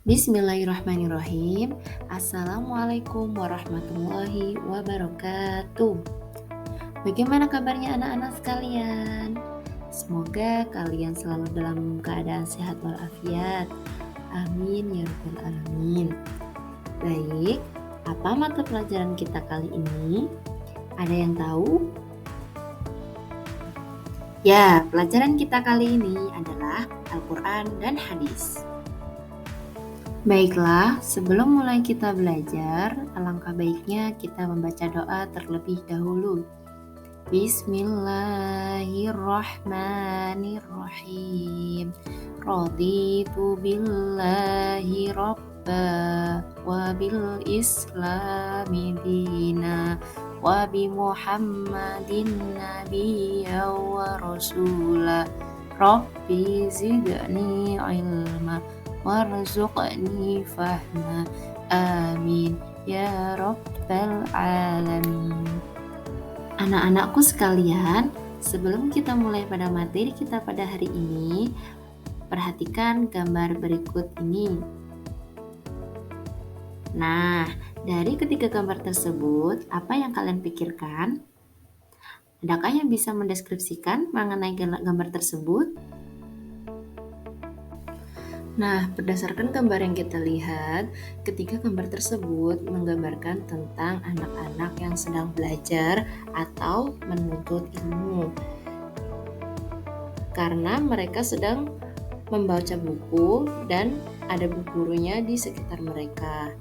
Bismillahirrahmanirrahim. Assalamualaikum warahmatullahi wabarakatuh. Bagaimana kabarnya anak-anak sekalian? Semoga kalian selalu dalam keadaan sehat walafiat. Amin ya rabbal alamin. Baik, apa mata pelajaran kita kali ini? Ada yang tahu? Ya, pelajaran kita kali ini adalah Al-Quran dan Hadis. Baiklah, sebelum mulai kita belajar, alangkah baiknya kita membaca doa terlebih dahulu. Bismillahirrahmanirrahim. Raditu billahi robba wa bil islami dina wa bi muhammadin nabiyya wa rasula. Rabbi zidni ilma warzuqni fahma. Amin ya rabbal alamin. Anak-anakku sekalian, sebelum kita mulai pada materi kita pada hari ini, perhatikan gambar berikut ini. Nah, dari ketiga gambar tersebut, apa yang kalian pikirkan? Adakah yang bisa mendeskripsikan mengenai gambar tersebut? Nah, berdasarkan gambar yang kita lihat, ketiga gambar tersebut menggambarkan tentang anak-anak yang sedang belajar atau menuntut ilmu. Karena mereka sedang membaca buku dan ada buku gurunya di sekitar mereka.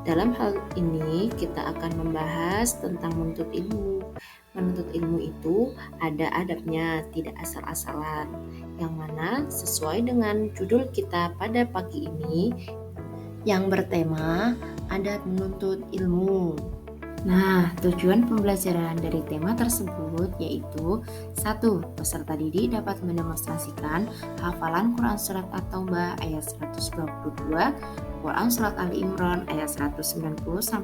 Dalam hal ini kita akan membahas tentang menuntut ilmu. Menuntut ilmu itu ada adabnya, tidak asal-asalan. Yang mana sesuai dengan judul kita pada pagi ini yang bertema adab menuntut ilmu. Nah, tujuan pembelajaran dari tema tersebut yaitu 1. Peserta didik dapat mendemonstrasikan hafalan Quran Surat At-Taubah ayat 122, Quran Surat Ali Imran ayat 190-191,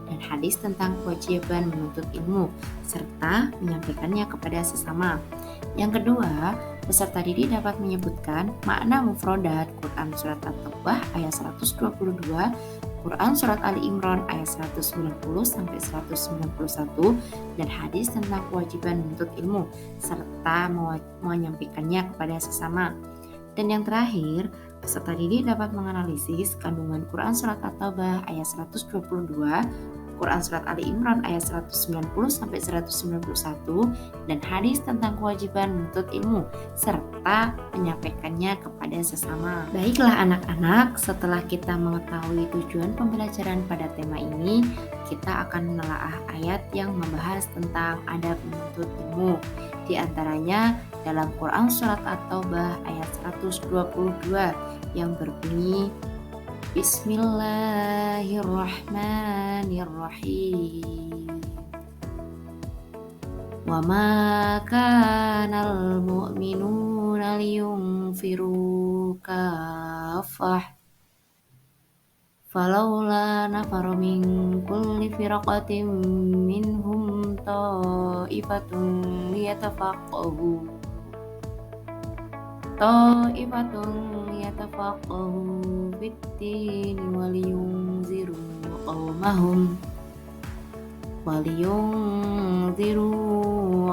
dan hadis tentang kewajiban menuntut ilmu, serta menyampaikannya kepada sesama. Yang kedua, peserta didik dapat menyebutkan makna mufrodat Quran Surat At-Taubah ayat 122, Quran Surat Ali Imran ayat 190-191, dan hadis tentang kewajiban menuntut ilmu, serta menyampaikannya kepada sesama. Dan yang terakhir, peserta didik dapat menganalisis kandungan Quran Surat At-Taubah ayat 122, Quran Surat Ali Imran ayat 190-191, dan hadis tentang kewajiban menuntut ilmu, serta menyampaikannya kepada sesama. Baiklah anak-anak, setelah kita mengetahui tujuan pembelajaran pada tema ini, kita akan menelaah ayat yang membahas tentang adab menuntut ilmu. Di antaranya dalam Quran Surat At-Taubah ayat 122 yang berbunyi Bismillahirrahmanirrahim. Wa ma kanal mu'minuna liyunfiru kaffah falawla nafara min kulli firaqatin minhum ta'ifatun liyatafaqahu fiddin waliyunziru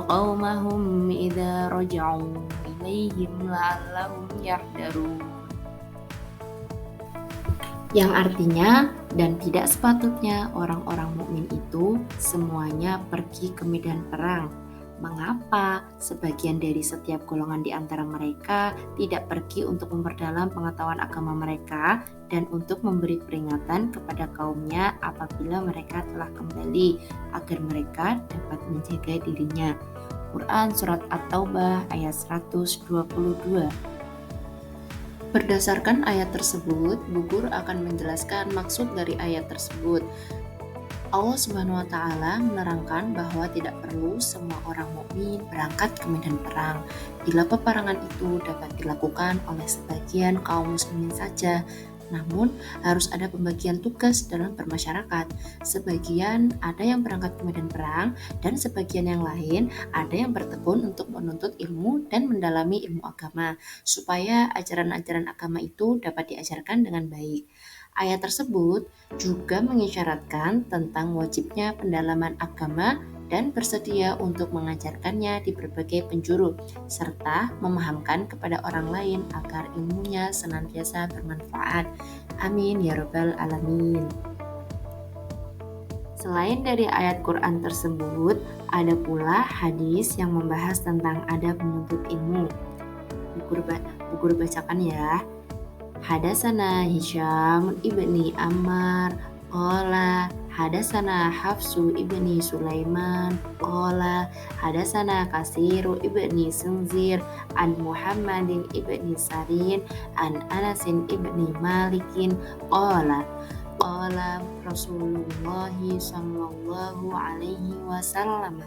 qawmahum idza raja'u ilaihim la'allahum yahdharun. Yang artinya, dan tidak sepatutnya orang-orang mukmin itu semuanya pergi ke medan perang. Mengapa sebagian dari setiap golongan di antara mereka tidak pergi untuk memperdalam pengetahuan agama mereka dan untuk memberi peringatan kepada kaumnya apabila mereka telah kembali agar mereka dapat menjaga dirinya. Quran Surat At-Taubah ayat 122. Berdasarkan ayat tersebut, Bu Guru akan menjelaskan maksud dari ayat tersebut. Allah Subhanahu wa Ta'ala menerangkan bahwa tidak perlu semua orang mukmin berangkat ke medan perang bila peperangan itu dapat dilakukan oleh sebagian kaum muslimin saja, Namun, harus ada pembagian tugas dalam bermasyarakat. Sebagian ada yang berangkat ke medan perang, dan sebagian yang lain ada yang bertekun untuk menuntut ilmu dan mendalami ilmu agama, supaya ajaran-ajaran agama itu dapat diajarkan dengan baik. Ayat tersebut juga mengisyaratkan tentang wajibnya pendalaman agama dan bersedia untuk mengajarkannya di berbagai penjuru, serta memahamkan kepada orang lain agar ilmunya senantiasa bermanfaat. Amin ya rabbal alamin. Selain dari ayat Quran tersebut, ada pula hadis yang membahas tentang adab menuntut ilmu. Bu guru bacakan ya. Hadasana Hisham ibni Ammar qala hadasana Hafsu ibni Sulaiman qala hadasana Kasiru ibni Sunzir an Muhammadin ibni Sarin an Anasin ibni Malikin qala Rasulullah sallallahu alaihi wasallam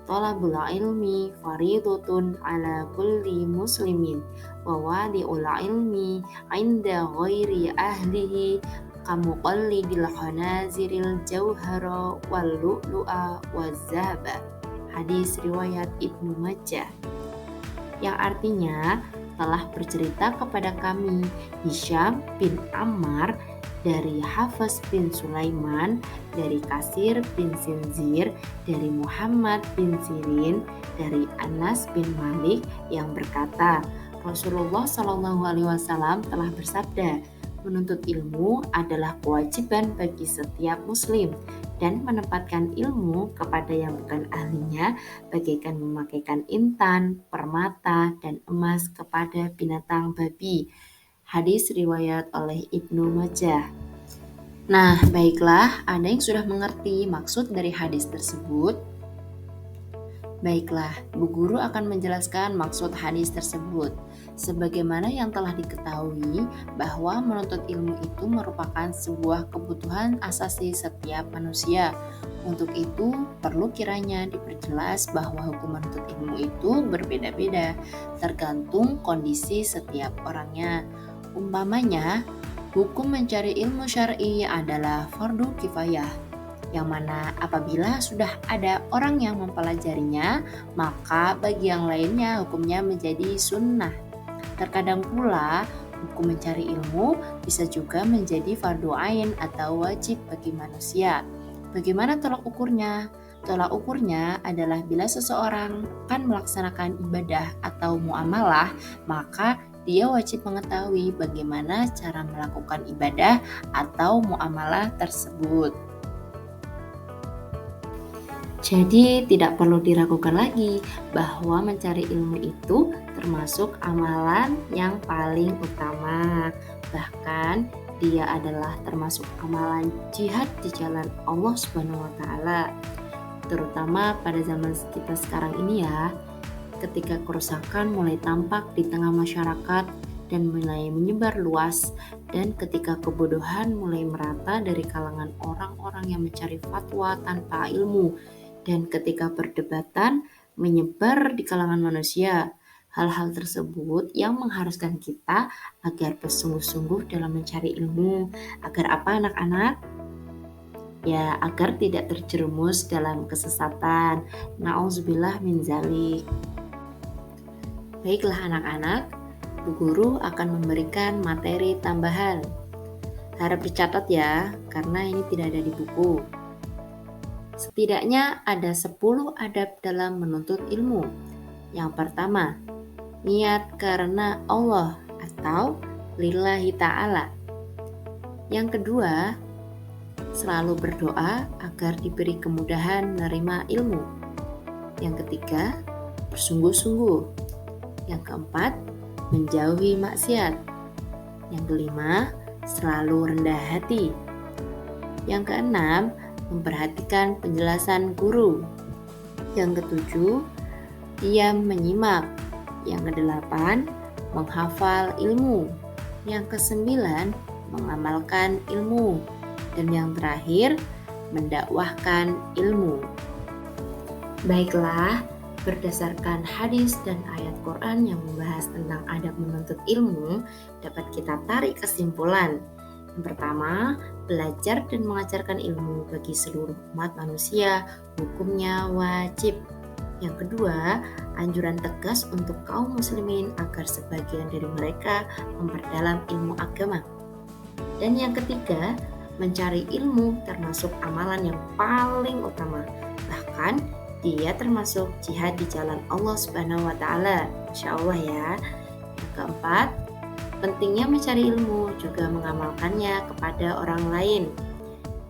talabul ilmi faridatun ala kulli muslimin wa wadi'ul ilmi inda ghairi ahlihi kamuqallidil khanaziril jauhara wal lu'lu'a waz zahaba. Hadis riwayat Ibnu Majah. Yang artinya telah bercerita kepada kami Hisham bin Ammar dari Hafiz bin Sulaiman, dari Kasir bin Sinzir, dari Muhammad bin Sirin, dari Anas bin Malik yang berkata, Rasulullah SAW telah bersabda, menuntut ilmu adalah kewajiban bagi setiap muslim, dan menempatkan ilmu kepada yang bukan ahlinya bagaikan memakaikan intan, permata, dan emas kepada binatang babi. Hadis riwayat oleh Ibnu Majah. Nah, baiklah, ada yang sudah mengerti maksud dari hadis tersebut? Baiklah, Bu Guru akan menjelaskan maksud hadis tersebut. Sebagaimana yang telah diketahui bahwa menuntut ilmu itu merupakan sebuah kebutuhan asasi setiap manusia. Untuk itu, perlu kiranya diperjelas bahwa hukum menuntut ilmu itu berbeda-beda, tergantung kondisi setiap orangnya. Umpamanya, hukum mencari ilmu syar'i adalah fardu kifayah, yang mana apabila sudah ada orang yang mempelajarinya, maka bagi yang lainnya hukumnya menjadi sunnah. Terkadang pula, hukum mencari ilmu bisa juga menjadi fardu ain atau wajib bagi manusia. Bagaimana tolak ukurnya? Tolak ukurnya adalah bila seseorang akan melaksanakan ibadah atau muamalah, maka dia wajib mengetahui bagaimana cara melakukan ibadah atau muamalah tersebut. Jadi tidak perlu diragukan lagi bahwa mencari ilmu itu termasuk amalan yang paling utama. Bahkan dia adalah termasuk amalan jihad di jalan Allah Subhanahu wa taala. Terutama pada zaman kita sekarang ini ya, ketika kerusakan mulai tampak di tengah masyarakat dan mulai menyebar luas, dan ketika kebodohan mulai merata dari kalangan orang-orang yang mencari fatwa tanpa ilmu, dan ketika perdebatan menyebar di kalangan manusia. Hal-hal tersebut yang mengharuskan kita agar bersungguh-sungguh dalam mencari ilmu. Agar apa anak-anak? Ya, agar tidak terjerumus dalam kesesatan. Na'udzubillah min zalik. Baiklah anak-anak, Bu Guru akan memberikan materi tambahan. Harap dicatat ya, karena ini tidak ada di buku. Setidaknya ada 10 adab dalam menuntut ilmu. Yang pertama, niat karena Allah atau lillahi ta'ala. Yang kedua, selalu berdoa agar diberi kemudahan menerima ilmu. Yang ketiga, bersungguh-sungguh. Yang keempat, menjauhi maksiat. Yang kelima, selalu rendah hati. Yang keenam, memperhatikan penjelasan guru. Yang ketujuh, diam menyimak. Yang kedelapan, menghafal ilmu. Yang kesembilan, mengamalkan ilmu. Dan yang terakhir, mendakwahkan ilmu. Baiklah, berdasarkan hadis dan ayat Quran yang membahas tentang adab menuntut ilmu, dapat kita tarik kesimpulan Yang pertama, belajar dan mengajarkan ilmu bagi seluruh umat manusia, hukumnya wajib. Yang kedua, anjuran tegas untuk kaum muslimin agar sebagian dari mereka memperdalam ilmu agama. Dan yang ketiga, mencari ilmu termasuk amalan yang paling utama. Bahkan dia termasuk jihad di jalan Allah Subhanahu wa taala. Insyaallah ya. Yang keempat, pentingnya mencari ilmu juga mengamalkannya kepada orang lain.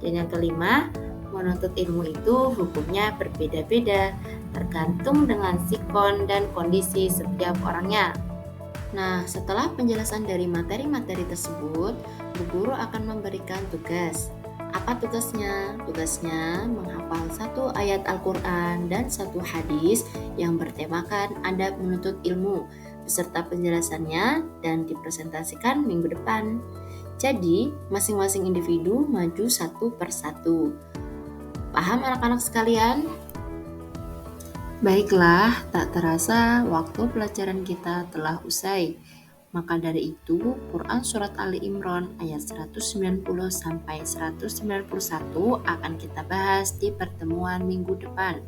Dan yang kelima, menuntut ilmu itu hukumnya berbeda-beda, tergantung dengan sikon dan kondisi setiap orangnya. Nah, setelah penjelasan dari materi-materi tersebut, Bu Guru akan memberikan tugas. Apa tugasnya? Tugasnya menghafal satu ayat Al-Quran dan satu hadis yang bertemakan adab menuntut ilmu, beserta penjelasannya dan dipresentasikan minggu depan. Jadi, masing-masing individu maju satu per satu. Paham anak-anak sekalian? Baiklah, tak terasa waktu pelajaran kita telah usai. Maka dari itu, Quran Surat Ali Imran ayat 190 sampai 191 akan kita bahas di pertemuan minggu depan.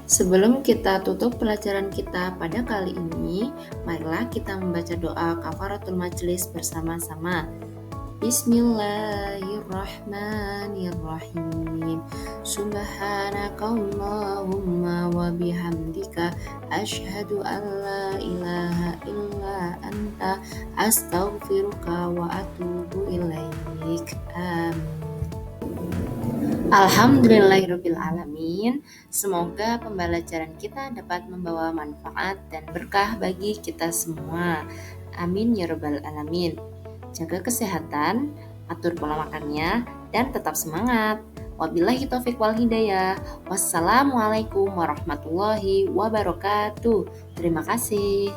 Sebelum kita tutup pelajaran kita pada kali ini, marilah kita membaca doa kafaratul majelis bersama-sama. Bismillahirrahmanirrahim. Subhanakallahumma wa bihamdika asyhadu an la ilaha illa anta astaghfiruka wa atubu ilaik. Amin. Alhamdulillahirabbil alamin. Semoga pembelajaran kita dapat membawa manfaat dan berkah bagi kita semua. Amin ya rabbal alamin. Jaga kesehatan, atur pola makannya, dan tetap semangat. Wabillahi taufiq wal hidayah. Wassalamualaikum warahmatullahi wabarakatuh. Terima kasih.